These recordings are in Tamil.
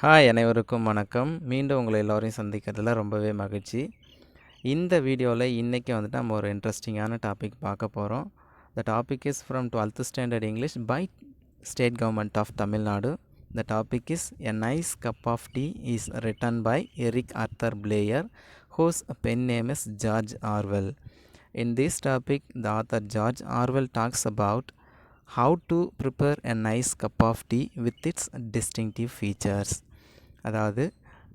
ஹாய் அனைவருக்கும் வணக்கம். மீண்டும் உங்களை எல்லோரையும் சந்திக்கிறதுல ரொம்பவே மகிழ்ச்சி. இந்த வீடியோவில் இன்றைக்கி வந்துட்டு நம்ம ஒரு இன்ட்ரெஸ்டிங்கான டாபிக் பார்க்க போகிறோம். The topic is from 12th standard English by state government of Tamil Nadu. The topic is a nice cup of tea is written by Eric Arthur Blair whose pen name is George Orwell. In this topic, the author George Orwell talks about how to prepare a nice cup of tea with its distinctive features. அதாவது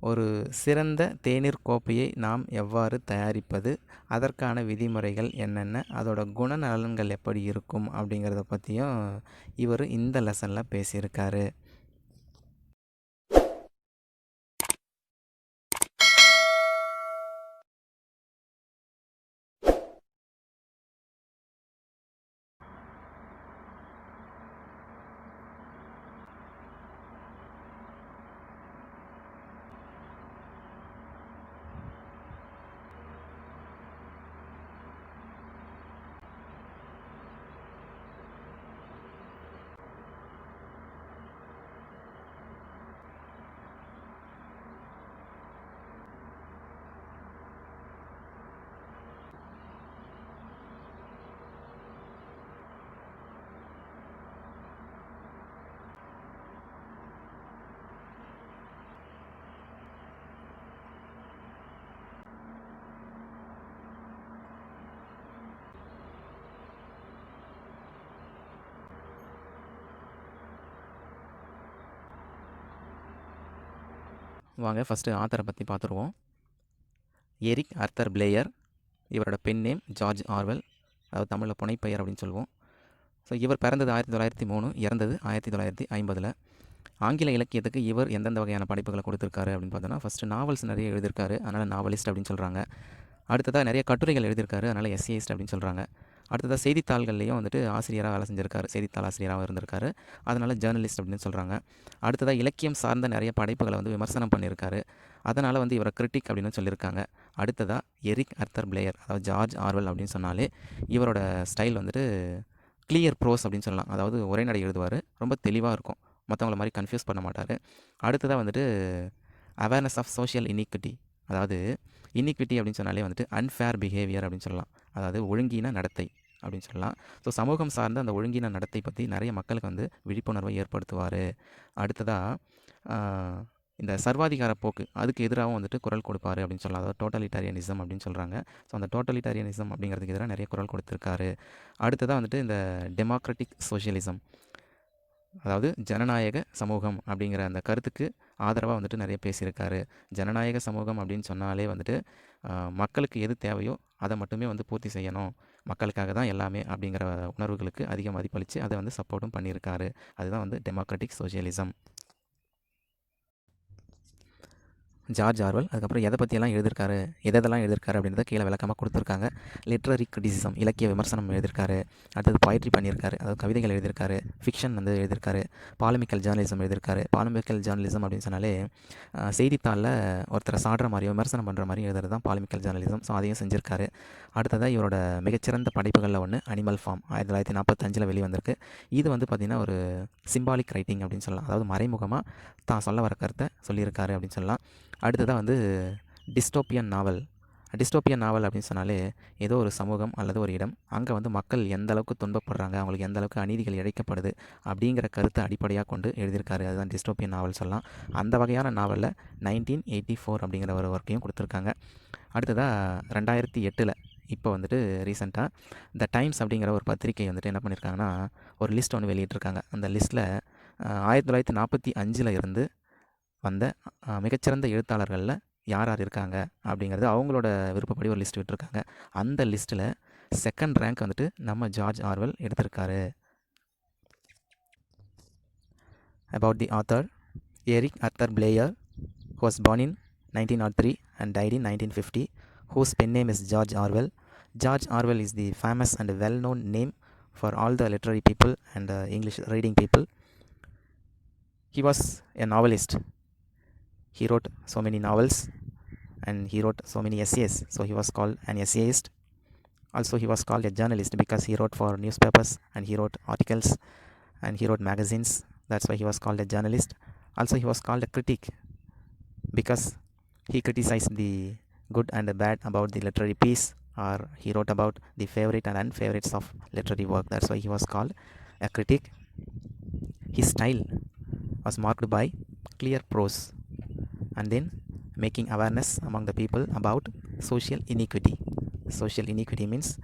ஒரு சிறந்த தேநீர் கோப்பையை நாம் எவ்வாறு தயாரிப்பது, அதற்கான விதிமுறைகள் என்னென்ன, அதோட குணநலன்கள் எப்படி இருக்கும் அப்படிங்கிறத பற்றியும் இவர் இந்த லெசனில் பேசியிருக்காரு. வாங்க ஃபஸ்ட்டு ஆத்தரை பற்றி பார்த்துருவோம். எரிக் ஆர்தர் பிளேயர், இவரோட பென் நேம் ஜார்ஜ் ஆர்வெல், அதாவது தமிழில் புனைப்பெயர் அப்படின்னு சொல்லுவோம். ஸோ இவர் பிறந்தது 1903, இறந்தது 1950. ஆங்கில இலக்கியத்துக்கு இவர் எந்தெந்த வகையான படைப்புகளை கொடுத்துருக்காரு அப்படின்னு பார்த்தோன்னா, ஃபஸ்ட்டு நாவல்ஸ் நிறைய எழுதியிருக்காரு, அதனால் நாவலிஸ்ட் அப்படின்னு சொல்கிறாங்க. அடுத்ததாக நிறைய கட்டுரைகள் எழுதியிருக்காரு, அதனால் எஸ்ஏயிஸ்ட் அப்படின்னு சொல்கிறாங்க. அடுத்ததாக செய்தித்தாள்கள்லேயும் வந்துட்டு ஆசிரியராக வேலை செஞ்சுருக்காரு, செய்தித்தாள் ஆசிரியராகவும் இருந்திருக்காரு, அதனால் ஜேர்னலிஸ்ட் அப்படின்னு சொல்கிறாங்க. அடுத்ததாக இலக்கியம் சார்ந்த நிறைய படைப்புகளை வந்து விமர்சனம் பண்ணியிருக்காரு, அதனால் வந்து இவரை கிரிட்டிக் அப்படின்னு சொல்லியிருக்காங்க. அடுத்ததாக எரிக் ஆர்தர் பிளேயர், அதாவது ஜார்ஜ் ஆர்வெல் அப்படின்னு சொன்னாலே இவரோட ஸ்டைல் வந்துட்டு கிளியர் ப்ரோஸ் அப்படின்னு சொல்லலாம். அதாவது உரைநடை எழுதுவார், ரொம்ப தெளிவாக இருக்கும், மற்றவங்கள மாதிரி கன்ஃபியூஸ் பண்ண மாட்டார். அடுத்ததாக வந்துட்டு அவேர்னஸ் ஆஃப் சோஷியல் இனிக்விட்டி, அதாவது இனிக்விட்டி அப்படின்னு சொன்னாலே வந்துட்டு அன்ஃபேர் பிஹேவியர் அப்படின்னு சொல்லலாம், அதாவது ஒழுங்கீன நடத்தை அப்படின்னு சொல்லலாம். ஸோ சமூகம் சார்ந்த அந்த ஒழுங்கீன நடத்தை பற்றி நிறைய மக்களுக்கு வந்து விழிப்புணர்வை ஏற்படுத்துவார். அடுத்ததாக இந்த சர்வாதிகார போக்கு, அதுக்கு எதிராகவும் வந்துட்டு குரல் கொடுப்பாரு அப்படின்னு சொல்லலாம், அதாவது டோட்டலிட்டாரியனிசம் அப்படின்னு சொல்கிறாங்க. ஸோ அந்த டோட்டலிட்டாரியனிசம் அப்படிங்கிறதுக்கு எதிராக நிறைய குரல் கொடுத்துருக்காரு. அடுத்ததாக வந்துட்டு இந்த டெமோக்ராட்டிக் சோஷியலிசம், அதாவது ஜனநாயக சமூகம் அப்படிங்கிற அந்த கருத்துக்கு ஆதரவாக வந்துட்டு நிறைய பேசியிருக்காரு. ஜனநாயக சமூகம் அப்படின்னு சொன்னாலே வந்துட்டு மக்களுக்கு எது தேவையோ அதை மட்டுமே வந்து பூர்த்தி செய்யணும், மக்களுக்காக தான் எல்லாமே அப்படிங்கிற உணர்வுகளுக்கு அதிக மதிப்பளித்து அதை வந்து சப்போர்ட்டும் பண்ணியிருக்காரு. அதுதான் வந்து டெமோக்ராட்டிக் சோஷியலிசம். ஜார்ஜ் ஆர்வெல் அதுக்கப்புறம் எதை பற்றியெல்லாம் எழுதியிருக்காரு, எதெல்லாம் எழுதியிருக்காரு அப்படின்றத கீழே விளக்கமாக கொடுத்துருக்காங்க. லிட்ரரி கிரிட்டிசிசம், இலக்கிய விமர்சனம் எழுதியிருக்காரு. அடுத்தது போய்ட்ரி பண்ணியிருக்காரு, அதாவது கவிதைகள் எழுதியிருக்காரு. ஃபிக்ஷன் வந்து எழுதியிருக்காரு. பாலிமிக்கல் ஜேர்னலிசம் எழுதியிருக்காரு. பாலிமிக்கல் ஜேர்னலிசம் அப்படின்னு சொன்னாலே செய்தித்தாளில் ஒருத்தரை சாடுற மாதிரியும் விமர்சனம் பண்ணுற மாதிரியும் எழுதுறது தான் பாலிமிக்கல் ஜேர்னலிசம். ஸோ அதையும் செஞ்சுருக்காரு. அடுத்ததாக இவரோட மிகச்சிறந்த படைப்புகளில் ஒன்று அனிமல் ஃபார்ம், 1945 வெளிவந்திருக்கு. இது வந்து பார்த்திங்கன்னா ஒரு சிம்பாலிக் ரைட்டிங் அப்படின்னு சொல்லலாம், அதாவது மறைமுகமாக தான் சொல்ல வர கருத்தை சொல்லியிருக்காரு அப்படின்னு சொல்லலாம். அடுத்ததாக வந்து டிஸ்டோப்பியன் நாவல். டிஸ்டோப்பியன் நாவல் அப்படின்னு சொன்னாலே ஏதோ ஒரு சமூகம் அல்லது ஒரு இடம், அங்கே வந்து மக்கள் எந்த அளவுக்கு துன்பப்படுறாங்க, அவங்களுக்கு எந்த அளவுக்கு அநீதிகள் இழைக்கப்படுது அப்படிங்கிற கருத்தை அடிப்படையாக கொண்டு எழுதியிருக்காரு, அதுதான் டிஸ்டோப்பியன் நாவல் சொல்லலாம். அந்த வகையான நாவலில் 1984 அப்படிங்கிற ஒரு ஒர்க்கையும் கொடுத்துருக்காங்க. அடுத்ததாக 2008 இப்போ வந்துட்டு ரீசெண்டாக த டைம்ஸ் அப்படிங்கிற ஒரு பத்திரிகை வந்துட்டு என்ன பண்ணியிருக்காங்கன்னா ஒரு லிஸ்ட் ஒன்று வெளியிட்டிருக்காங்க. அந்த லிஸ்ட்டில் 1945 இருந்து வந்த மிகச்சிறந்த எழுத்தாளர்களில் யார் யார் இருக்காங்க அப்படிங்கிறது அவங்களோட விருப்பப்படி ஒரு லிஸ்ட் விட்டுருக்காங்க. அந்த லிஸ்ட்டில் செகண்ட் ரேங்க் வந்துட்டு நம்ம ஜார்ஜ் ஆர்வெல் எடுத்திருக்காரு. About the author, Eric Arthur Blair was born in 1903 and died in 1950, whose pen name is George Orwell. George Orwell is the famous and well-known name for all the literary people and English reading people. He was a novelist. He wrote so many novels and he wrote so many essays, so he was called an essayist. Also he was called a journalist because he wrote for newspapers and he wrote articles and he wrote magazines, that's why he was called a journalist. Also, he was called a critic because he criticized the good and the bad about the literary piece, or he wrote about the favorite and unfavorites of literary work. That's why he was called a critic. His style was marked by clear prose and then making awareness among the people about social inequity. Social inequity means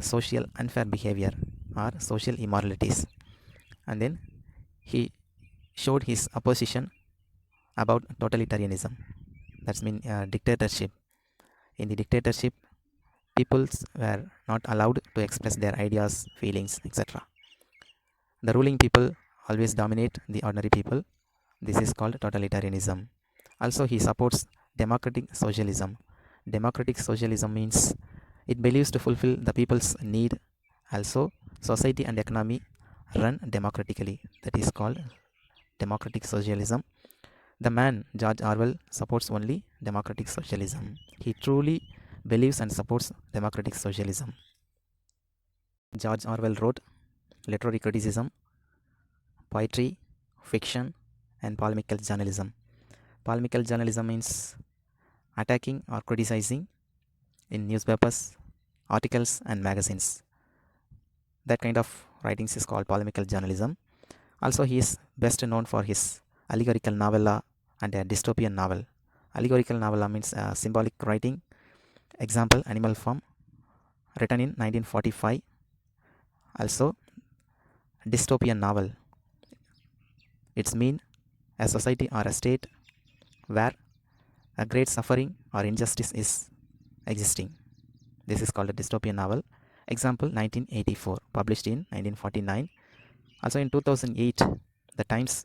social unfair behavior or social immoralities. And then he showed his opposition about totalitarianism. That's mean dictatorship. In the dictatorship, peoples were not allowed to express their ideas, feelings, etc. The ruling people always dominate the ordinary people. This is called totalitarianism. Also, he supports democratic socialism. Democratic socialism means it believes to fulfill the people's need. Also, society and economy run democratically. That is called democratic socialism. The man George Orwell supports only democratic socialism. He truly believes and supports democratic socialism. George Orwell wrote literary criticism, poetry, fiction, and polemical journalism. Polemical journalism means attacking or criticizing in newspapers, articles, and magazines. That kind of writings is called polemical journalism. Also, he is best known for his allegorical novella and a dystopian novel. Allegorical novella means symbolic writing. Example, Animal Farm, written in 1945. Also, dystopian novel. It's mean a society or a state where a great suffering or injustice is existing. This is called a dystopian novel. Example, 1984, published in 1949. Also in 2008, the Times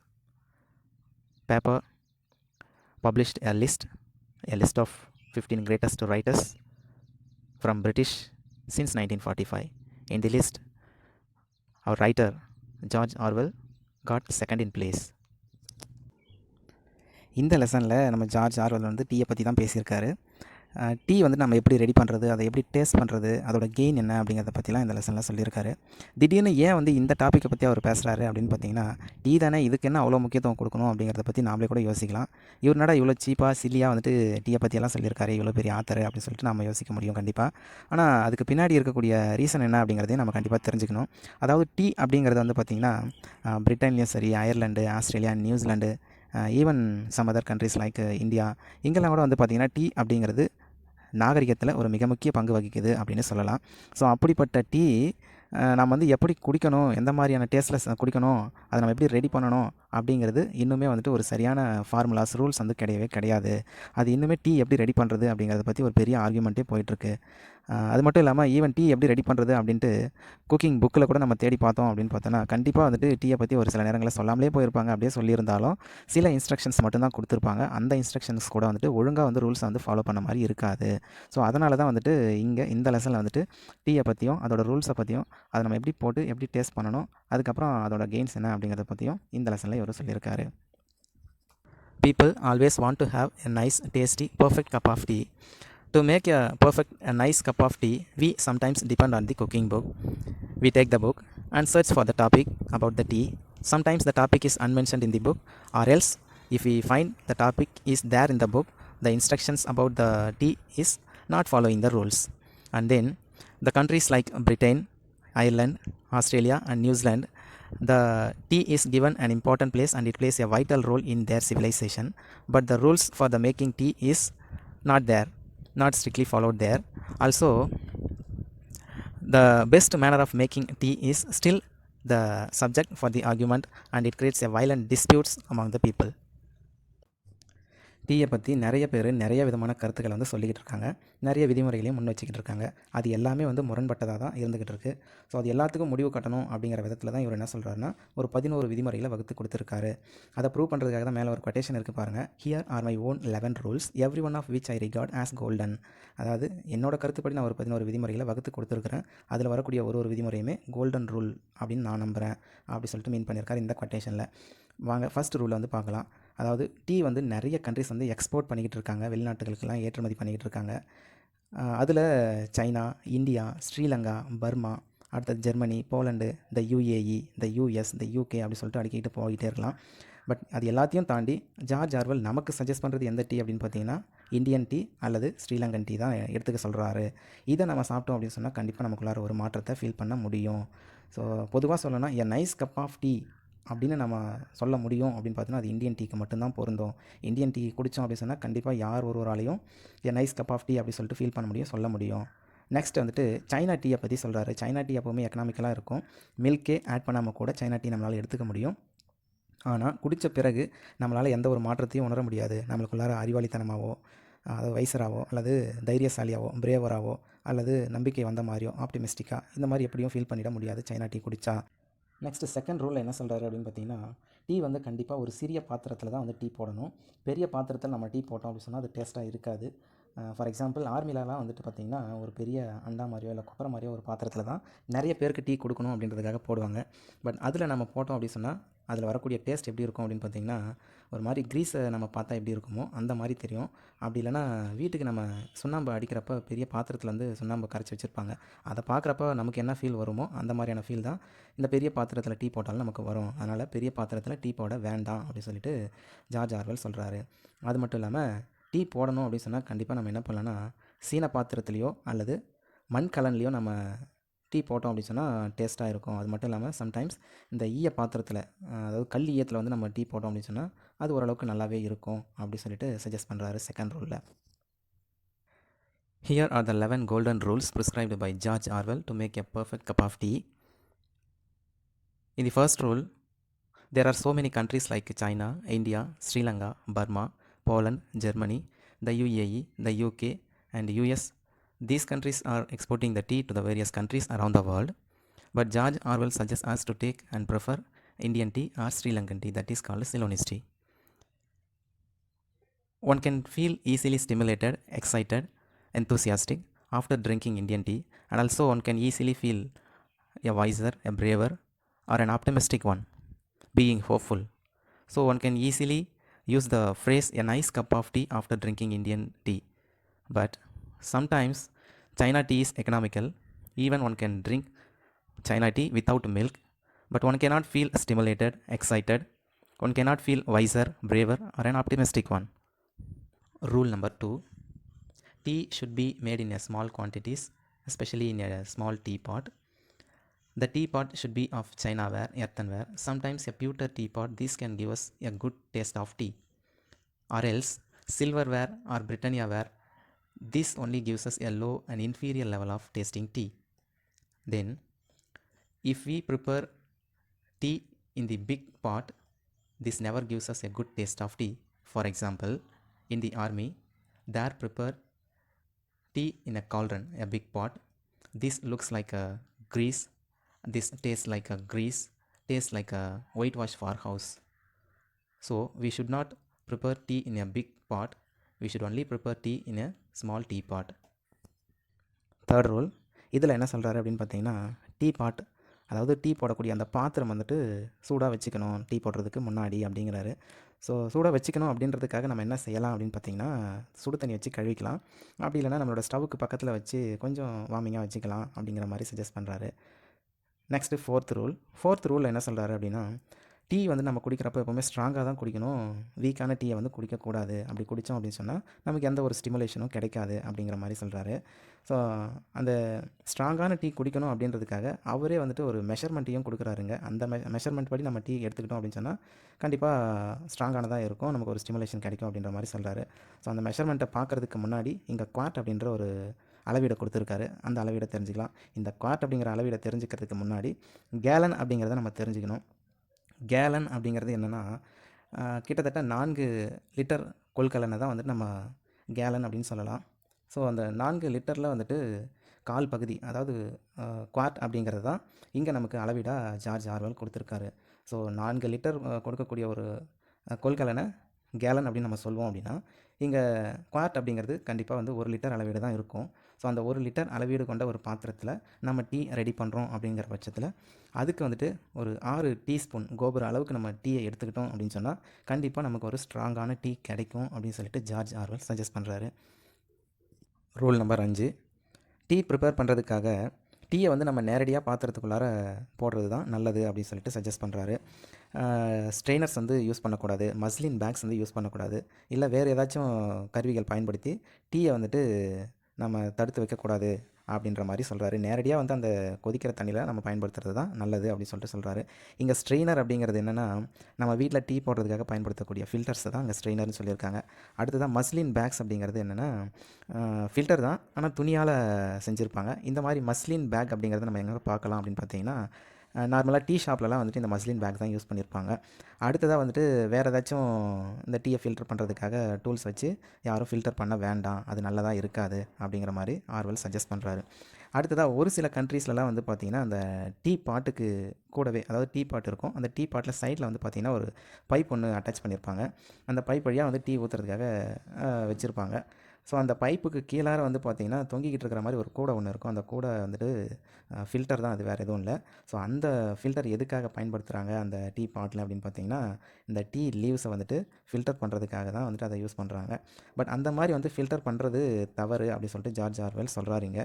paper published a list of 15 greatest writers from British since 1945. In the list, our writer George Orwell got second in place. இந்த லெசனில் நம்ம ஜார்ஜ் ஆர்வல் வந்து டீயை பற்றி தான் பேசியிருக்காரு. டீ வந்து நம்ம எப்படி ரெடி பண்ணுறது, அதை எப்படி டேஸ்ட் பண்ணுறது, அதோட கெயின் என்ன அப்படிங்கிறத பற்றிலாம் இந்த லெசனில் சொல்லியிருக்காரு. திடீர்னு ஏன் வந்து இந்த டாப்பிக்கை பற்றி அவர் பேசுகிறாரு அப்படின்னு பார்த்தீங்கன்னா, டீ தானே, இதுக்கு என்ன அவ்வளோ முக்கியத்துவம் கொடுக்கணும் அப்படிங்கிறத பற்றி நாமளே கூட யோசிக்கலாம். இவர்னாடா இவ்வளோ சீப்பாக சில்லியாக வந்துட்டு டீயை பற்றியெல்லாம் சொல்லியிருக்காரு, இவ்வளோ பெரிய ஆத்தர் அப்படின்னு சொல்லிட்டு நம்ம யோசிக்க முடியும் கண்டிப்பாக. ஆனால் அதுக்கு பின்னாடி இருக்கக்கூடிய ரீசன் என்ன அப்படிங்கிறதையும் நம்ம கண்டிப்பாக தெரிஞ்சுக்கணும். அதாவது டீ அப்படிங்கிறது வந்து பார்த்திங்கன்னா பிரிட்டன்லேயும் சரி, Ireland, Australia, New Zealand, even some other countries like India, இங்கெல்லாம் கூட வந்து பார்த்திங்கன்னா டீ அப்படிங்கிறது நாகரிகத்தில் ஒரு மிக முக்கிய பங்கு வகிக்குது அப்படின்னு சொல்லலாம். ஸோ அப்படிப்பட்ட டீ நம்ம வந்து எப்படி குடிக்கணும், எந்த மாதிரியான டேஸ்ட்டில் குடிக்கணும், அதை நம்ம எப்படி ரெடி பண்ணணும் அப்படிங்கிறது இன்னுமே வந்துட்டு ஒரு சரியான ஃபார்முலாஸ், ரூல்ஸ் வந்து கிடையவே கிடையாது. அது இன்னுமே டீ எப்படி ரெடி பண்ணுறது அப்படிங்கிறத பற்றி ஒரு பெரிய ஆர்கியூமெண்ட்டே போயிட்டுருக்கு. அது மட்டும் இல்லாமல் ஈவன் டீ எப்படி ரெடி பண்ணுறது அப்படின்ட்டு குக்கிங் புக்கில் கூட நம்ம தேடி பார்த்தோம் அப்படின்னு பார்த்தோன்னா கண்டிப்பாக வந்துட்டு டீயை பற்றி ஒரு சில நேரங்களில் சொல்லாமலே போயிருப்பாங்க. அப்படியே சொல்லியிருந்தாலும் சில இன்ஸ்ட்ரக்ஷன்ஸ் மட்டும்தான் கொடுத்துருப்பாங்க. அந்த இன்ஸ்ட்ரக்ஷன்ஸ் கூட வந்துட்டு ஒழுங்காக வந்து ரூல்ஸை வந்து ஃபாலோ பண்ண மாதிரி இருக்காது. ஸோ அதனால தான் வந்துட்டு இங்கே இந்த லெசனில் வந்துட்டு டீயை பற்றியும் அதோட ரூல்ஸை பற்றியும், அதை நம்ம எப்படி போட்டு எப்படி டேஸ்ட் பண்ணணும், அதுக்கப்புறம் அதோட கெயின்ஸ் என்ன அப்படிங்கிறத பற்றியும் இந்த லெசனில் இவர் சொல்லியிருக்காரு. People always want to have a nice, tasty, perfect cup of tea. To make a nice cup of tea, we sometimes depend on the cooking book. We take the book and search for the topic about the tea. Sometimes the topic is unmentioned in the book, or else if we find the topic is there in the book, the instructions about the tea is not following the rules. And then the countries like Britain, Ireland, Australia and New Zealand, the tea is given an important place and it plays a vital role in their civilization, but the rules for the making tea is not there, not strictly followed there. Also, the best manner of making tea is still the subject for the argument, and it creates a violent disputes among the people. டீயை பற்றி நிறைய பேர் நிறைய விதமான கருத்துக்களை வந்து சொல்லிக்கிட்டு இருக்காங்க, நிறைய விதிமுறைகளையும் முன் வச்சுக்கிட்டு இருக்காங்க. அது எல்லாமே வந்து முரண்பட்டதாக தான் இருந்துக்கிட்டு இருக்குது. ஸோ அது எல்லாத்துக்கும் முடிவு கட்டணும் அப்படிங்கிற விதத்தில் தான் இவர் என்ன சொல்கிறாருன்னா, ஒரு 11 விதிமுறைகளை வகுத்து கொடுத்துருக்காரு. அதை ப்ரூவ் பண்ணுறதுக்காக தான் மேலே ஒரு கொட்டேஷன் இருக்குது பாருங்கள். Here are my own 11 rules, every one of which I regard as golden. அதாவது என்னோட கருத்துப்படி நான் ஒரு 11 விதிமுறைகளை வகுத்து கொடுத்துருக்குறேன். அதில் வரக்கூடிய ஒரு விதிமுறையுமே கோல்டன் ரூல் அப்படின்னு நான் நம்புகிறேன் அப்படி சொல்லிட்டு மீன் பண்ணியிருக்காரு இந்த கொட்டேஷனில். வாங்க ஃபர்ஸ்ட் ரூலை வந்து பார்க்கலாம். அதாவது டீ வந்து நிறைய கண்ட்ரிஸ் வந்து எக்ஸ்போர்ட் பண்ணிக்கிட்டு இருக்காங்க, வெளிநாட்டுகளுக்கெல்லாம் ஏற்றுமதி பண்ணிக்கிட்டு இருக்காங்க. அதில் சைனா, இந்தியா, ஸ்ரீலங்கா, பர்மா, அடுத்தது ஜெர்மனி, போலண்டு, இந்த யுஏஇ, இந்த யூஎஸ், இந்த யூகே அப்படி சொல்லிட்டு அடிக்கிட்டு போய்கிட்டே இருக்கலாம். பட் அது எல்லாத்தையும் தாண்டி ஜார்ஜ் ஆர்வெல் நமக்கு சஜஸ்ட் பண்ணுறது எந்த டீ அப்படின்னு பார்த்தீங்கன்னா இந்தியன் டீ அல்லது ஸ்ரீலங்கன் டீ தான் எடுத்துக்க சொல்கிறாரு. இதை நம்ம சாப்பிட்டோம் அப்படின்னு சொன்னால் கண்டிப்பாக நமக்குள்ளார ஒரு மாற்றத்தை ஃபீல் பண்ண முடியும். ஸோ பொதுவாக சொல்லணும்னா a nice cup of tea அப்படின்னு நம்ம சொல்ல முடியும் அப்படின்னு பார்த்தீங்கன்னா அது இந்தியன் டீக்கு மட்டும்தான் பொருந்தும். இந்தியன் டீ குடித்தோம் அப்படின்னு சொன்னால் கண்டிப்பாக யார் ஒருவராலையும் a nice cup of tea அப்படி சொல்லிட்டு ஃபீல் பண்ண முடியும், சொல்ல முடியும். நெக்ஸ்ட் வந்துட்டு சைனா டீயை பற்றி சொல்கிறாரு. சைனா டீ எப்போவுமே எக்கனாமிக்கலாக இருக்கும். மில்கே ஆட் பண்ணாமல் கூட சைனா டீ நம்மளால் எடுத்துக்க முடியும். ஆனால் குடித்த பிறகு நம்மளால் எந்த ஒரு மாற்றத்தையும் உணர முடியாது. நம்மளுக்குள்ளார அறிவாளித்தனமாகவோ, அதாவது வைசராகவோ, அல்லது தைரியசாலியாவோ, பிரேவராகவோ, அல்லது நம்பிக்கை வந்த மாதிரியோ, ஆப்டிமிஸ்டிக்காக இந்த மாதிரி எப்படியும் ஃபீல் பண்ணிட முடியாது சைனா டீ குடித்தா. நெக்ஸ்ட்டு செகண்ட் ரூலில் என்ன சொல்கிறாரு அப்படின்னு பார்த்தீங்கன்னா, டீ வந்து கண்டிப்பாக ஒரு சிறிய பாத்திரத்தில் தான் வந்து டீ போடணும். பெரிய பாத்திரத்தில் நம்ம டீ போட்டோம் அப்படின்னு சொன்னால் அது டேஸ்ட்டாக இருக்காது. ஃபார் எக்ஸாம்பிள் ஆர்மிலலாம் வந்துட்டு பார்த்திங்கன்னா ஒரு பெரிய அண்டா மாதிரியோ இல்லை குப்பரை மாதிரியோ ஒரு பாத்திரத்தில் தான் நிறைய பேருக்கு டீ கொடுக்கணும் அப்படின்றதுக்காக போடுவாங்க. பட் அதில் நம்ம போட்டோம் அப்படின்னு சொன்னால் அதில் வரக்கூடிய டேஸ்ட் எப்படி இருக்கும் அப்படின்னு பார்த்திங்கன்னா ஒரு மாதிரி க்ரீஸை நம்ம பார்த்தா எப்படி இருக்குமோ அந்த மாதிரி தெரியும். அப்படி இல்லைனா வீட்டுக்கு நம்ம சுண்ணாம்பு அடிக்கிறப்ப பெரிய பாத்திரத்தில் வந்து சுண்ணாம்பு கரைச்சி வச்சுருப்பாங்க. அதை பார்க்குறப்ப நமக்கு என்ன ஃபீல் வருமோ அந்த மாதிரியான ஃபீல் தான் இந்த பெரிய பாத்திரத்தில் டீ போட்டாலும் நமக்கு வரும். அதனால் பெரிய பாத்திரத்தில் டீ போட வேண்டாம் அப்படின்னு சொல்லிட்டு ஜார்ஜ் ஆர்வெல் சொல்கிறாரு. அது மட்டும் இல்லாமல் டீ போடணும் அப்படின்னு சொன்னால் கண்டிப்பாக நம்ம என்ன பண்ணலான்னா சீன பாத்திரத்துலேயோ அல்லது மண்கலன்லேயோ நம்ம டீ போட்டோம் அப்படின்னு சொன்னால் டேஸ்ட்டாக இருக்கும். அது மட்டும் இல்லாமல் சம்டைம்ஸ் இந்த ஈய பாத்திரத்தில், அதாவது கல் ஈயத்தில் வந்து நம்ம டீ போட்டோம் அப்படின்னு சொன்னால் அது ஓரளவுக்கு நல்லாவே இருக்கும் அப்படின்னு சொல்லிட்டு சஜஸ்ட் பண்ணுறாரு second ரூலில். Here are the 11 golden rules prescribed by George Orwell to make a perfect cup of tea. In the first rule, there are so many countries like China, India, Sri Lanka, Burma, Poland, Germany, the UAE, the UK, and US. These countries are exporting the tea to the various countries around the world. But George Orwell suggests us to take and prefer Indian tea or Sri Lankan tea, that is called Ceylonese tea. One can feel easily stimulated, excited, enthusiastic after drinking Indian tea, and also one can easily feel a wiser, a braver, or an optimistic one, being hopeful. So one can easily use the phrase a nice cup of tea after drinking Indian tea. But sometimes China tea is economical. Even one can drink China tea without milk, but one cannot feel stimulated, excited. One cannot feel wiser, braver, or an optimistic one. Rule number 2. Tea should be made in a small quantities, especially in a small teapot. The teapot should be of Chinaware, earthenware, sometimes a pewter teapot. This can give us a good taste of tea. Or else silverware or Britanniaware. This only gives us a low and inferior level of tasting tea. Then, if we prepare tea in the big pot, this never gives us a good taste of tea. For example, in the army, there prepare tea in a cauldron, a big pot. This looks like a grease. This tastes like a grease, tastes like a whitewash farmhouse. So we should not prepare tea in a big pot. We should only prepare tea in a small teapot. Third rule, இதில் என்ன சொல்கிறாரு அப்படின்னு பார்த்தீங்கன்னா டீ பாட், அதாவது டீ போடக்கூடிய அந்த பாத்திரம் வந்துட்டு சூடாக வச்சுக்கணும் டீ போடுறதுக்கு முன்னாடி அப்படிங்கிறாரு. ஸோ சூடாக வச்சுக்கணும் அப்படின்றதுக்காக நம்ம என்ன செய்யலாம் அப்படின்னு பார்த்தீங்கன்னா சுடு தண்ணி வச்சு கழுவிக்கலாம். அப்படி இல்லைனா நம்மளோட ஸ்டவ்வுக்கு பக்கத்தில் வச்சு கொஞ்சம் வார்மிங்காக வச்சுக்கலாம் அப்படிங்கிற மாதிரி சஜஸ்ட் பண்ணுறாரு. நெக்ஸ்ட்டு ஃபோர்த் ரூலில் என்ன சொல்கிறாரு அப்படின்னா டீ வந்து நம்ம குடிக்கிறப்ப எப்போவுமே ஸ்ட்ராங்காக தான் குடிக்கணும். வீக்கான டீயை வந்து குடிக்கக்கூடாது. அப்படி குடித்தோம் அப்படின்னு சொன்னால் நமக்கு எந்த ஒரு ஸ்டிமுலேஷனும் கிடைக்காது அப்படிங்கிற மாதிரி சொல்கிறாரு. ஸோ அந்த ஸ்ட்ராங்கான டீ குடிக்கணும் அப்படின்றதுக்காக அவரே வந்துட்டு ஒரு மெஷர்மெண்ட்டையும் கொடுக்குறாருங்க. அந்த மெஷர்மெண்ட் படி நம்ம டீ எடுத்துக்கிட்டோம் அப்படின்னு சொன்னால் கண்டிப்பாக ஸ்ட்ராங்கானதாக இருக்கும், நமக்கு ஒரு ஸ்டிமுலேஷன் கிடைக்கும் அப்படின்ற மாதிரி சொல்கிறாரு. ஸோ அந்த மெஷர்மெண்ட்டை பார்க்குறதுக்கு முன்னாடி இங்கே குவாட் அப்படின்ற ஒரு அளவீடை கொடுத்துருக்காரு. அந்த அளவீடை தெரிஞ்சுக்கலாம். இந்த குவாட் அப்படிங்கிற அளவீடை தெரிஞ்சுக்கிறதுக்கு முன்னாடி கேலன் அப்படிங்கிறத நம்ம தெரிஞ்சுக்கணும். கேலன் அப்படிங்கிறது என்னென்னா கிட்டத்தட்ட 4 லிட்டர் கொள்கலனை தான் வந்துட்டு நம்ம கேலன் அப்படின்னு சொல்லலாம். ஸோ அந்த 4 லிட்டரில் வந்துட்டு கால் பகுதி, அதாவது குவாட் அப்படிங்கிறது தான் இங்கே நமக்கு அளவீடாக ஜார்ஜ் ஆர்வெல் கொடுத்துருக்காரு. ஸோ 4 லிட்டர் கொடுக்கக்கூடிய ஒரு கொள்கலனை கேலன் அப்படின்னு நம்ம சொல்லுவோம் அப்படின்னா இங்கே குவாட் அப்படிங்கிறது கண்டிப்பாக வந்து 1 லிட்டர் அளவீடு தான் இருக்கும். ஸோ அந்த 1 லிட்டர் அளவீடு கொண்ட ஒரு பாத்திரத்தில் நம்ம டீ ரெடி பண்ணுறோம் அப்படிங்கிற பட்சத்தில் அதுக்கு வந்துட்டு ஒரு 6 டீஸ்பூன் கோபுர அளவுக்கு நம்ம டீயை எடுத்துக்கிட்டோம் அப்படின்னு சொன்னால் கண்டிப்பாக நமக்கு ஒரு ஸ்ட்ராங்கான டீ கிடைக்கும் அப்படின்னு சொல்லிட்டு ஜார்ஜ் ஆர்வெல் சஜஸ்ட் பண்ணுறாரு. ரூல் நம்பர் 5, டீ ப்ரிப்பேர் பண்ணுறதுக்காக டீயை வந்து நம்ம நேரடியாக பாத்திரத்துக்குள்ளார போடுறது தான் நல்லது அப்படின்னு சொல்லிட்டு சஜஸ்ட் பண்ணுறாரு. ஸ்ட்ரெயினர்ஸ் வந்து யூஸ் பண்ணக்கூடாது, மஸ்லின் பேக்ஸ் வந்து யூஸ் பண்ணக்கூடாது, இல்லை வேறு ஏதாச்சும் கருவிகள் பயன்படுத்தி டீயை வந்துட்டு நம்ம தடுத்து வைக்கக்கூடாது அப்படின்ற மாதிரி சொல்கிறாரு. நேரடியாக வந்து அந்த கொதிக்கிற தண்ணியில் நம்ம பயன்படுத்துறது தான் நல்லது அப்படின்னு சொல்லிட்டு சொல்கிறாரு. இங்கே ஸ்ட்ரெயினர் அப்படிங்கிறது என்னென்னா, நம்ம வீட்டில் டீ போடுறதுக்காக பயன்படுத்தக்கூடிய ஃபில்டர்ஸை தான் அங்கே ஸ்ட்ரெயினர்னு சொல்லியிருக்காங்க. அடுத்ததான் மஸ்லின் பேக்ஸ் அப்படிங்கிறது என்னென்னா, ஃபில்டர் தான், ஆனால் துணியால் செஞ்சுருப்பாங்க. இந்த மாதிரி மஸ்லின் பேக் அப்படிங்கிறத நம்ம எங்கே பார்க்கலாம் அப்படின்னு பார்த்தீங்கன்னா, நார்மலாக டீ ஷாப்லலாம் வந்துட்டு இந்த மஸ்லின் பேக் தான் யூஸ் பண்ணியிருப்பாங்க. அடுத்ததாக வந்துட்டு வேறு ஏதாச்சும் இந்த டீயை ஃபில்டர் பண்ணுறதுக்காக டூல்ஸ் வச்சு யாரும் ஃபில்டர் பண்ண வேண்டாம், அது நல்லதாக இருக்காது அப்படிங்கிற மாதிரி ஆர்வல் சஜஸ்ட் பண்ணுறாரு. அடுத்ததாக ஒரு சில கண்ட்ரீஸ்லலாம் வந்து பார்த்திங்கன்னா, அந்த டீ பாட்டுக்கு கூடவே, அதாவது டீ பாட் இருக்கும், அந்த டீ பாட்டில் சைடில் வந்து பார்த்திங்கன்னா ஒரு பைப் ஒன்று அட்டாச் பண்ணியிருப்பாங்க. அந்த பைப் வழியாக வந்து டீ ஊற்றுறதுக்காக வச்சுருப்பாங்க. ஸோ அந்த பைப்புக்கு கீழார வந்து பார்த்திங்கன்னா தொங்கிக்கிட்டு இருக்கிற மாதிரி ஒரு கூடை ஒன்று இருக்கும். அந்த கூடை வந்துட்டு ஃபில்டர் தான், அது வேறு எதுவும் இல்லை. ஸோ அந்த ஃபில்டர் எதுக்காக பயன்படுத்துகிறாங்க அந்த டீ பாட்டில் அப்படின்னு பார்த்திங்கன்னா, இந்த டீ லீவ்ஸை வந்துட்டு ஃபில்டர் பண்ணுறதுக்காக தான் வந்துட்டு அதை யூஸ் பண்ணுறாங்க. பட் அந்த மாதிரி வந்து ஃபில்டர் பண்ணுறது தவறு அப்படின்னு சொல்லிட்டு ஜார்ஜ் ஆர்வெல் சொல்கிறாருங்க.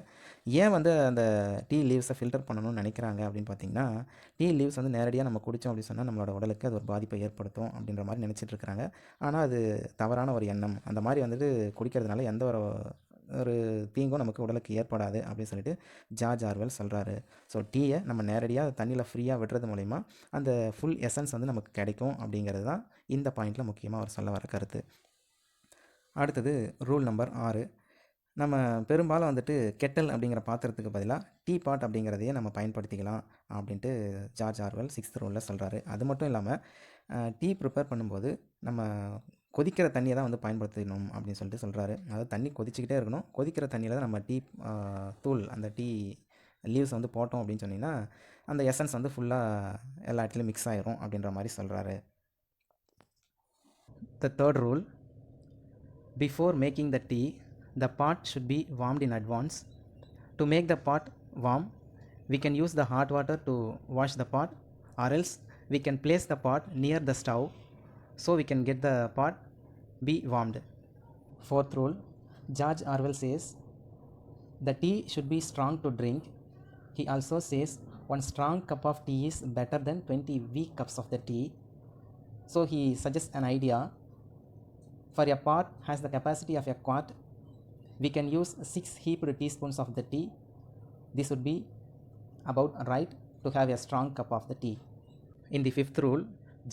ஏன் வந்து அந்த டீ லீவ்ஸை ஃபில்டர் பண்ணணும்னு நினைக்கிறாங்க அப்படின்னு பார்த்திங்கன்னா, டீ லீவ்ஸ் வந்து நேரடியாக நம்ம குடித்தோம் அப்படின்னு சொன்னால் நம்மளோட உடலுக்கு அது ஒரு பாதிப்பை ஏற்படுத்தும் அப்படின்ற மாதிரி நினச்சிட்டு இருக்கிறாங்க. ஆனால் அது தவறான ஒரு எண்ணம். அந்த மாதிரி வந்துட்டு குடிக்கிறதுனால எந்த ஒரு தீங்கும் நமக்கு உடலுக்கு ஏற்படாது அப்படின்னு சொல்லிட்டு ஜார்ஜ் ஆர்வெல் சொல்கிறாரு. ஸோ டீயை நம்ம நேரடியாக தண்ணியில் ஃப்ரீயாக விடுறது மூலிமா அந்த ஃபுல் எசன்ஸ் வந்து நமக்கு கிடைக்கும் அப்படிங்கிறது தான் இந்த பாயிண்டில் முக்கியமாக அவர் சொல்ல வர கருத்து. அடுத்தது ரூல் நம்பர் 6. நம்ம பெரும்பாலும் வந்துட்டு கெட்டல் அப்படிங்கிற பாத்திரத்துக்கு பதிலாக டீ பாட் அப்படிங்கிறதையே நம்ம பயன்படுத்திக்கலாம் அப்படின்ட்டு ஜார்ஜ் ஆர்வெல் 6th ரூலில் சொல்கிறாரு. அது மட்டும் இல்லாமல் டீ ப்ரிப்பேர் பண்ணும்போது நம்ம கொதிக்கிற தண்ணியை தான் வந்து பயன்படுத்தணும் அப்படின்னு சொல்லிட்டு சொல்கிறாரு. அதாவது தண்ணி கொதிச்சுக்கிட்டே இருக்கணும், கொதிக்கிற தண்ணியில் தான் நம்ம டீ தூள், அந்த டீ லீவ்ஸ் வந்து போட்டோம் அப்படின்னு சொன்னிங்கன்னா அந்த எசன்ஸ் வந்து ஃபுல்லாக எல்லா இடத்துலையும் மிக்ஸ் ஆகிரும் அப்படின்ற மாதிரி சொல்கிறாரு. The third rule, before making the tea, the pot should be warmed in advance. To make the pot warm, we can use the hot water to wash the pot, or else we can place the pot near the stove so we can get the pot be warmed. Fourth rule, George Orwell says the tea should be strong to drink. He also says one strong cup of tea is better than 20 weak cups of the tea. So he suggests an idea. For a pot has the capacity of a quart, we can use 6 heaped teaspoons of the tea. This would be about right to have a strong cup of the tea. In the fifth rule,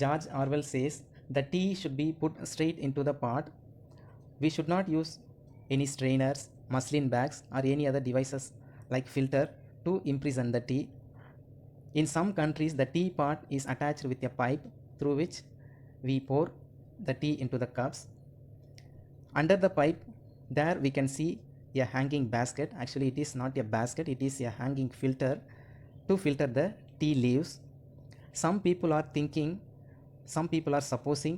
George Orwell says the tea should be put straight into the pot. We should not use any strainers, muslin bags, or any other devices like filter to imprison the tea. In some countries, the tea pot is attached with a pipe through which we pour the tea into the cups. Under the pipe, there we can see a hanging basket. Actually, it is not a basket, it is a hanging filter to filter the tea leaves. Some people are supposing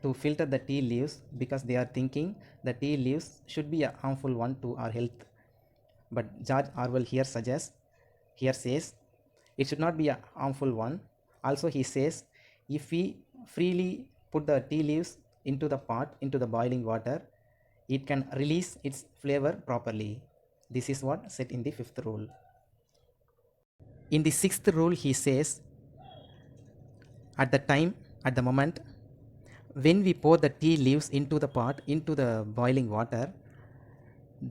to filter the tea leaves because they are thinking the tea leaves should be a harmful one to our health. But George Orwell here says it should not be a harmful one. Also he says if we freely put the tea leaves into the pot, into the boiling water, it can release its flavor properly. This is what said in the 5th rule. In the 6th rule he says at the moment when we pour the tea leaves into the pot, into the boiling water,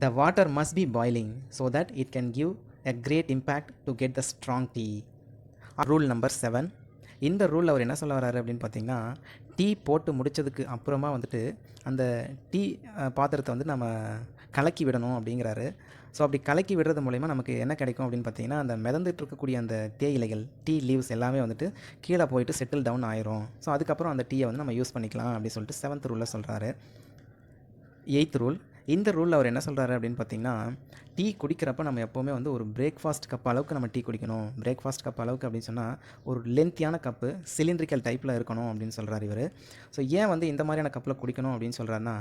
the water must be boiling so that it can give a great impact to get the strong tea. Rule number 7. இந்த ரூல் அவர் என்ன சொல்ல வர்றாரு அப்படின்னு பார்த்தீங்கன்னா, டீ போட்டு முடித்ததுக்கு அப்புறமா வந்துட்டு அந்த டீ பாத்திரத்தை வந்து நம்ம கலக்கி விடணும் அப்படிங்கிறாரு. ஸோ அப்படி கலக்கி விடுறது மூலிமா நமக்கு என்ன கிடைக்கும் அப்படின்னு பார்த்தீங்கன்னா, அந்த மிதந்துட்டு இருக்கக்கூடிய அந்த தேயிலைகள், டீ லீவ்ஸ் எல்லாமே வந்துட்டு கீழே போயிட்டு செட்டில் டவுன் ஆயிரும். ஸோ அதுக்கப்புறம் அந்த டீயை வந்து நம்ம யூஸ் பண்ணிக்கலாம் அப்படின்னு சொல்லிட்டு 7th ரூலில் சொல்கிறாரு. 8th ரூல், இந்த ரூலில் அவர் என்ன சொல்கிறாரு அப்படின்னு பார்த்தீங்கன்னா, டீ குடிக்கிறப்ப நம்ம எப்போவுமே வந்து ஒரு பிரேக்ஃபாஸ்ட் கப் அளவுக்கு நம்ம டீ குடிக்கணும். பிரேக்ஃபாஸ்ட் கப் அளவுக்கு அப்படின்னு சொன்னால் ஒரு லென்த்தியான கப்பு, சிலிண்ட்ரிக்கல் டைப்பில் இருக்கணும் அப்படின்னு சொல்கிறார் இவர். ஸோ ஏன் வந்து இந்த மாதிரியான கப்பில் குடிக்கணும் அப்படின்னு சொல்கிறாருன்னா,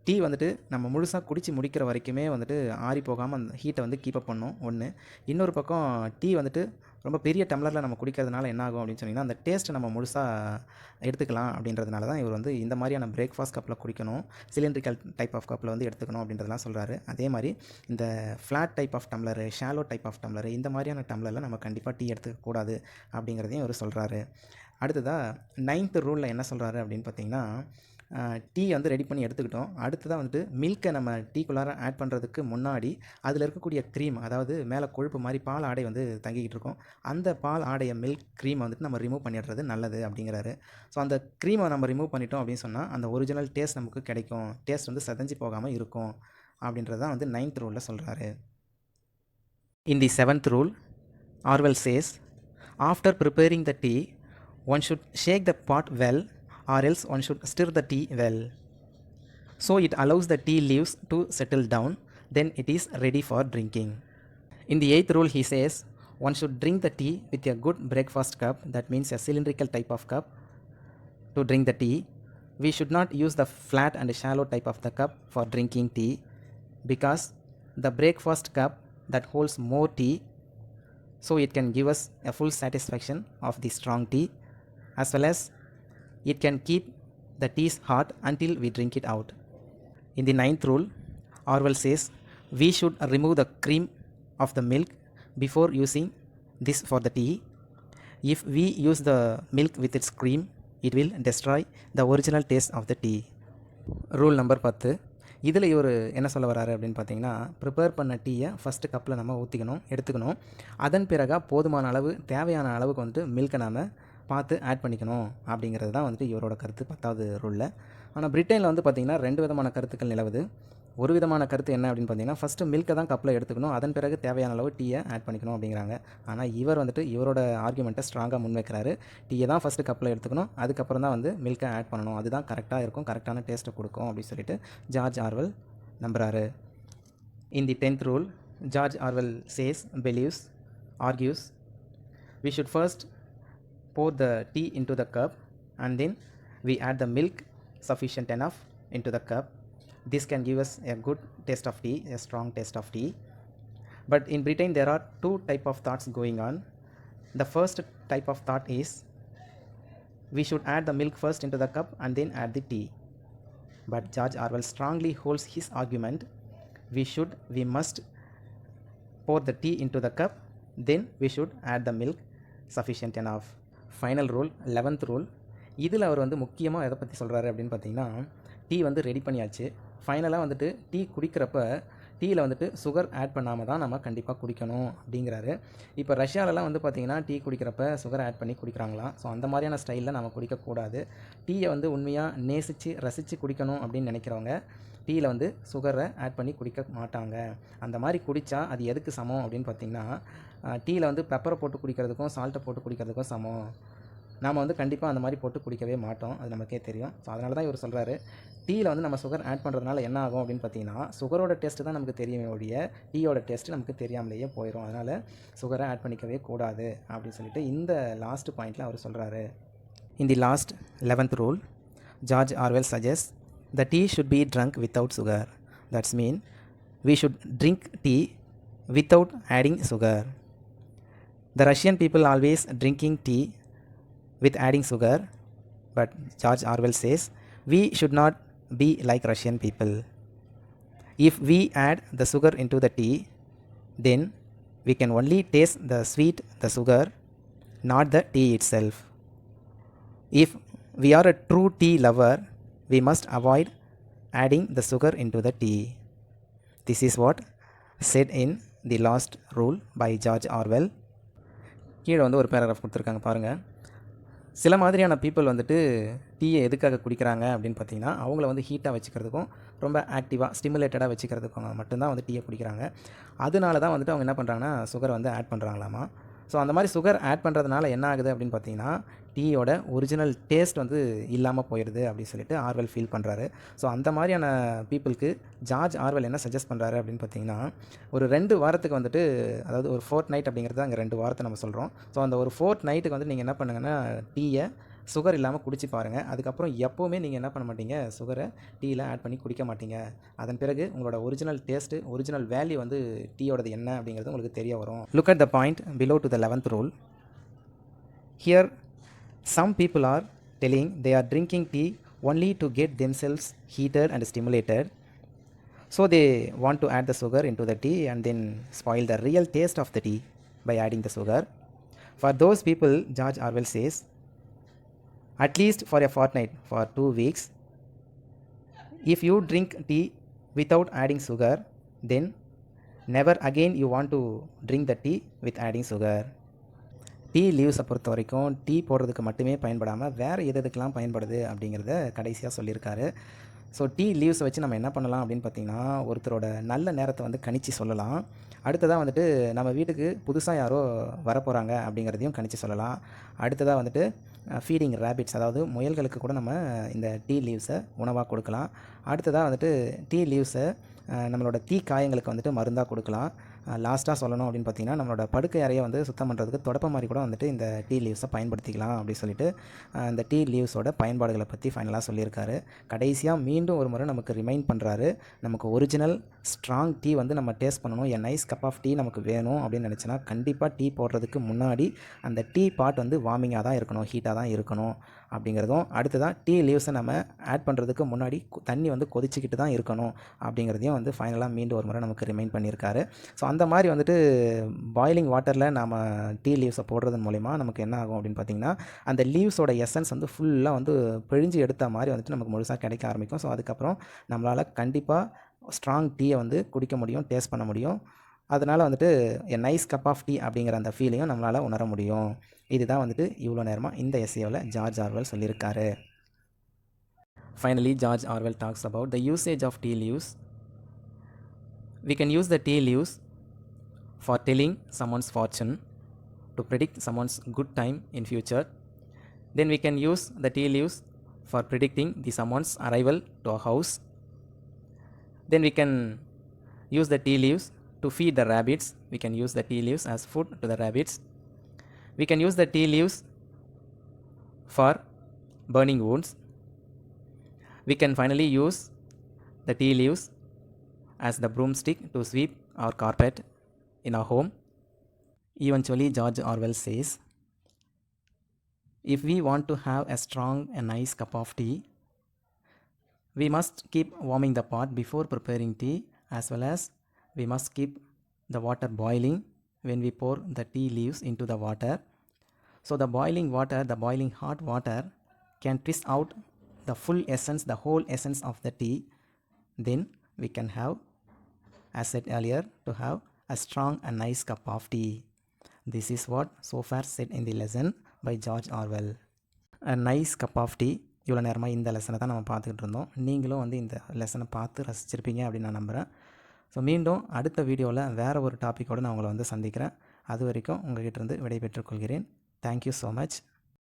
டீ வந்துட்டு நம்ம முழுசாக குடித்து முடிக்கிற வரைக்குமே வந்துட்டு ஆறி போகாமல் அந்த ஹீட்டை வந்து கீப்பப் பண்ணும் ஒன்று. இன்னொரு பக்கம் டீ வந்துட்டு ரொம்ப பெரிய டம்ளரில் நம்ம குடிக்கிறதுனால என்ன ஆகும் அப்படின்னு சொன்னிங்கன்னா, அந்த டேஸ்ட்டை நம்ம முழுசாக எடுத்துக்கலாம் அப்படின்றதுனால தான் இவர் வந்து இந்த மாதிரியான பிரேக்ஃபாஸ்ட் கப்பில் குடிக்கணும், சிலிண்ட்ரிக்கல் டைப் ஆஃப் கப்பில் வந்து எடுத்துக்கணும் அப்படின்றதெல்லாம் சொல்கிறாரு. அதே மாதிரி இந்த flat type of tumbler, shallow type of tumbler, இந்த மாதிரியான டம்ளரில் நம்ம கண்டிப்பாக டீ எடுத்துக்கக்கூடாது அப்படிங்கிறதையும் இவர் சொல்கிறாரு. அடுத்ததாக 9th ரூலில் என்ன சொல்கிறாரு அப்படின்னு பார்த்தீங்கன்னா, டீ வந்து ரெடி பண்ணி எடுத்துக்கிட்டோம். அடுத்ததாக வந்துட்டு மில்க்கை நம்ம டீக்குள்ளார ஆட் பண்ணுறதுக்கு முன்னாடி அதில் இருக்கக்கூடிய க்ரீம், அதாவது மேலே கொழுப்பு மாதிரி பால் ஆடை வந்து தங்கிக்கிட்டு இருக்கும். அந்த பால் ஆடைய மில்க் க்ரீமை வந்துட்டு நம்ம ரிமூவ் பண்ணிடுறது நல்லது அப்படிங்கிறாரு. ஸோ அந்த க்ரீமை நம்ம ரிமூவ் பண்ணிட்டோம் அப்படின்னு சொன்னால் அந்த ஒரிஜினல் டேஸ்ட் நமக்கு கிடைக்கும், டேஸ்ட் வந்து செதஞ்சு போகாமல் இருக்கும் அப்படின்றது தான் வந்து 9th ரூலில் சொல்கிறாரு. In the 7th rule, Orwell says, after preparing the tea, one should shake the pot well or else one should stir the tea well. So it allows the tea leaves to settle down, then it is ready for drinking. In the 8th rule, he says, one should drink the tea with a good breakfast cup, that means a cylindrical type of cup to drink the tea. We should not use the flat and shallow type of the cup for drinking tea, because the breakfast cup that holds more tea, so it can give us a full satisfaction of the strong tea, as well as it can keep the teas hot until we drink it out. In the 9th rule, Orwell says we should remove the cream of the milk before using this for the tea. If we use the milk with its cream, it will destroy the original taste of the tea. Rule number 10. இதில் இவர் என்ன சொல்ல வராரு அப்படின்னு பார்த்தீங்கன்னா, ப்ரிப்பேர் பண்ண டீயை ஃபஸ்ட்டு கப்பில் நம்ம எடுத்துக்கணும். அதன் பிறகு போதுமான அளவு, தேவையான அளவுக்கு வந்துட்டு மில்கை நாம் பார்த்து ஆட் பண்ணிக்கணும் அப்படிங்கிறது தான் வந்துட்டு இவரோட கருத்து 10வது ரூலில். ஆனால் பிரிட்டனில் வந்து பார்த்திங்கன்னா 2 விதமான கருத்துக்கள் நிலவுது. ஒரு விதமான கருத்து என்ன அப்படின்னு பார்த்தீங்கன்னா, ஃபஸ்ட்டு மில்கை தான் கப்பில் எடுத்துக்கணும், அதன் பிறகு தேவையான அளவு டீயை ஆட் பண்ணிக்கணும் அப்படிங்கிறாங்க. ஆனால் இவர் வந்துட்டு இவரோட ஆர்குமெண்ட்டை ஸ்ட்ராங்காக முன்வைக்கிறாரு. டீயை தான் ஃபஸ்ட்டு கப்பில் எடுத்துக்கணும், அதுக்கப்புறம் தான் வந்து மில்கை ஆட் பண்ணணும், அதுதான் கரெக்டாக இருக்கும், கரெக்டான டேஸ்ட்டை கொடுக்கும் அப்படின்னு சொல்லிட்டு ஜார்ஜ் ஆர்வெல் நம்புகிறாரு. In the 10th rule, George Orwell argues, we should first pour the tea into the cup and then we add the milk sufficient enough into the cup. This can give us a good taste of tea, a strong taste of tea. But in Britain there are 2 type of thoughts going on. The first type of thought is we should add the milk first into the cup and then add the tea. But George Orwell strongly holds his argument, we must pour the tea into the cup, then we should add the milk sufficient enough. Final rule 11th rule. இதில் அவர் வந்து முக்கியமாக எதை பற்றி சொல்கிறாரு அப்படின்னு பார்த்தீங்கன்னா, டீ வந்து ரெடி பண்ணியாச்சு, ஃபைனலாக வந்துட்டு டீ குடிக்கிறப்ப டீயில் வந்துட்டு சுகர் ஆட் பண்ணாமல் தான் நம்ம கண்டிப்பாக குடிக்கணும் அப்படிங்கிறாரு. இப்போ ரஷ்யாலலாம் வந்து பார்த்திங்கன்னா டீ குடிக்கிறப்ப சுகர் ஆட் பண்ணி குடிக்கிறாங்களாம். ஸோ அந்த மாதிரியான ஸ்டைலில் நம்ம குடிக்கக்கூடாது. டீயை வந்து உண்மையாக நேசித்து ரசித்து குடிக்கணும் அப்படின்னு நினைக்கிறவங்க டீயில் வந்து சுகரை ஆட் பண்ணி குடிக்க மாட்டாங்க. அந்த மாதிரி குடித்தா அது எதுக்கு சமம் அப்படின்னு பார்த்திங்கன்னா, டீயில் வந்து பெப்பரை போட்டு குடிக்கிறதுக்கும் சால்ட்டை போட்டு குடிக்கிறதுக்கும் சமம். நாம் வந்து கண்டிப்பாக அந்த மாதிரி போட்டு குடிக்கவே மாட்டோம், அது நமக்கே தெரியும். ஸோ அதனால தான் இவர் சொல்கிறாரு, டீயில் வந்து நம்ம சுகர் ஆட் பண்ணுறதுனால என்ன ஆகும் அப்படின்னு பார்த்தீங்கன்னா, சுகரோட டேஸ்ட்டு தான் நமக்கு தெரியுமே ஒழிய டீயோட டேஸ்ட்டு நமக்கு தெரியாமலேயே போயிடும். அதனால் சுகரை ஆட் பண்ணிக்கவே கூடாது அப்படின்னு சொல்லிட்டு இந்த லாஸ்ட் பாயிண்டில் அவர் சொல்கிறாரு. In the last 11th rule, George Orwell suggests the tea should be drunk without sugar. That's mean we should drink tea without adding sugar. The Russian people always drinking tea with adding sugar, but George Orwell says we should not be like Russian people. If we add the sugar into the tea, then we can only taste the sweet, the sugar, not the tea itself. If we are a true tea lover, we must avoid adding the sugar into the tea. This is what said in the last rule by George Orwell. கீழே வந்து ஒரு பேராகிராஃப் கொடுத்துருக்காங்க பாருங்கள். சில மாதிரியான பீப்புள் வந்துட்டு டீயை எதுக்காக குடிக்கிறாங்க அப்படின்னு பார்த்தீங்கன்னா, அவங்கள வந்து ஹீட்டாக வச்சுக்கிறதுக்கும் ரொம்ப ஆக்டிவாக ஸ்டிமுலேட்டடாக வச்சுக்கிறதுக்கும் மட்டும்தான் வந்து டீயை குடிக்கிறாங்க. அதனால தான் வந்துட்டு அவங்க என்ன பண்ணுறாங்கன்னா சுகரை வந்து ஆட் பண்ணுறாங்களாமா. ஸோ அந்த மாதிரி சுகர் ஆட் பண்ணுறதுனால என்ன ஆகுது அப்படின்னு பார்த்தீங்கன்னா, டீயோட ஒரிஜினல் டேஸ்ட் வந்து இல்லாமல் போயிடுது அப்படின்னு சொல்லிட்டு ஆர்வெல் ஃபீல் பண்ணுறாரு. ஸோ அந்த மாதிரியான பீப்புளுக்கு ஜார்ஜ் ஆர்வெல் என்ன சஜஸ்ட் பண்ணுறாரு அப்படின்னு பார்த்தீங்கன்னா, ஒரு 2 வாரத்துக்கு வந்துட்டு, அதாவது ஒரு ஃபோர்ட் நைட் அப்படிங்கிறது அங்கே 2 வாரத்தை நம்ம சொல்கிறோம். ஸோ அந்த ஒரு ஃபோர்ட் நைட்டுக்கு வந்து நீங்கள் என்ன பண்ணுங்கன்னா டீயை சுகர் இல்லாமல் குடிச்சு பாருங்கள். அதுக்கப்புறம் எப்போவுமே நீங்கள் என்ன பண்ண மாட்டீங்க, சுகரை டீயில் ஆட் பண்ணி குடிக்க மாட்டீங்க. அதன் பிறகு உங்களோட ஒரிஜினல் டேஸ்ட்டு, ஒரிஜினல் வேல்யூ வந்து டீயோடது என்ன அப்படிங்கிறது உங்களுக்கு தெரிய வரும். Look at the point below to the 11th rule. Here some people are telling they are drinking tea only to get themselves heated and stimulated. So they want to add the sugar into the tea and then spoil the real taste of the tea by adding the sugar. For those people, George Orwell says, at least for a fortnight, for 2 weeks. If you drink tea without adding sugar, then never again you want to drink the tea with adding sugar. Tea லீவ்ஸை பொறுத்த வரைக்கும் டீ போடுறதுக்கு மட்டுமே பயன்படாமல் வேறு எதுக்கெலாம் பயன்படுது அப்படிங்கிறத கடைசியாக சொல்லியிருக்காரு. ஸோ டீ லீவ்ஸை வச்சு நம்ம என்ன பண்ணலாம் அப்படின்னு பார்த்திங்கன்னா, ஒருத்தரோட நல்ல நேரத்தை வந்து கணிச்சு சொல்லலாம். அடுத்ததாக வந்துட்டு நம்ம வீட்டுக்கு புதுசாக யாரோ வரப்போகிறாங்க அப்படிங்கிறதையும் கணிச்சு சொல்லலாம். அடுத்ததாக வந்துட்டு ஃபீடிங் ரேபிட்ஸ், அதாவது முயல்களுக்கு கூட நம்ம இந்த டீ லீவ்ஸை உணவாக கொடுக்கலாம். அடுத்ததாக வந்துட்டு டீ லீவ்ஸை நம்மளோட தீ காயங்களுக்கு வந்துட்டு மருந்தாக கொடுக்கலாம். லாஸ்ட்டாக சொல்லணும் அப்படின்னு பார்த்திங்கன்னா, நம்மளோட படுக்கை அறையை வந்து சுத்தம் பண்ணுறதுக்கு தொடப்ப மாதிரி கூட வந்துட்டு இந்த டீ லீவ்ஸை பயன்படுத்திக்கலாம் அப்படின்னு சொல்லிட்டு இந்த டீ லீவ்ஸோட பயன்பாடுகளை பற்றி ஃபைனலாக சொல்லியிருக்காரு. கடைசியாக மீண்டும் ஒரு முறை நமக்கு ரிமைண்ட் பண்ணுறாரு, நமக்கு ஒரிஜினல் ஸ்ட்ராங் டீ வந்து நம்ம டேஸ்ட் பண்ணணும், a nice cup of tea நமக்கு வேணும் அப்படின்னு நினச்சினா கண்டிப்பாக டீ போடுறதுக்கு முன்னாடி அந்த டீ பாட் வந்து வார்மிங்காக தான் இருக்கணும், ஹீட்டாக தான் இருக்கணும் அப்படிங்கிறதும், அடுத்ததான் டீ லீவ்ஸை நம்ம ஆட் பண்ணுறதுக்கு முன்னாடி தண்ணி வந்து கொதிச்சிக்கிட்டு தான் இருக்கணும் அப்படிங்கிறதையும் வந்து ஃபைனலாக மீண்டும் ஒரு முறை நமக்கு ரிமைண்ட் பண்ணியிருக்காரு. ஸோ அந்த மாதிரி வந்துட்டு பாயிலிங் வாட்டரில் நம்ம டீ லீவ்ஸை போடுறதன் மூலிமா நமக்கு என்ன ஆகும் அப்படின்னு பார்த்திங்கன்னா, அந்த லீவ்ஸோட எசன்ஸ் வந்து ஃபுல்லாக வந்து பிழிஞ்சு எடுத்த மாதிரி வந்துட்டு நமக்கு முழுசாக கிடைக்க ஆரம்பிக்கும். ஸோ அதுக்கப்புறம் நம்மளால் கண்டிப்பாக ஸ்ட்ராங் டீயை வந்து குடிக்க முடியும், டேஸ்ட் பண்ண முடியும். அதனால் வந்துட்டு a nice cup of tea அப்படிங்கிற அந்த ஃபீலிங்கும் நம்மளால் உணர முடியும். இதுதான் வந்துட்டு இவ்வளோ நேரமாக இந்த எஸ்ஏவில் ஜார்ஜ் ஆர்வெல் சொல்லியிருக்காரு. Finally George Orwell talks about the usage of tea leaves. We can use the tea leaves for telling someone's fortune, to predict someone's good time in future. Then we can use the tea leaves for predicting someone's arrival to a house. Then we can use the tea leaves to feed the rabbits. We can use the tea leaves as food to the rabbits. We can use the tea leaves for burning wounds. We can finally use the tea leaves as the broomstick to sweep our carpet in our home. Eventually, George Orwell says, if we want to have a strong and nice cup of tea, we must keep warming the pot before preparing tea, as well as we must keep the water boiling when we pour the tea leaves into the water. So the boiling water, the boiling hot water can twist out the full essence, the whole essence of the tea. Then we can have, as said earlier, to have a strong and nice cup of tea. This is what so far said in the lesson by George Orwell. A nice cup of tea. இவ்வளோ நேரமாக இந்த லெசனை தான் நம்ம பார்த்துக்கிட்டு இருந்தோம். நீங்களும் வந்து இந்த லெசனை பார்த்து ரசிச்சிருப்பீங்க அப்படின்னு நான் நம்புகிறேன். ஸோ மீண்டும் அடுத்த வீடியோவில் வேறு ஒரு டாப்பிக்கோடு நான் உங்களை வந்து சந்திக்கிறேன். அது வரைக்கும் உங்கள்கிட்ட இருந்து விடை பெற்றுக்கொள்கிறேன். Thank you so much.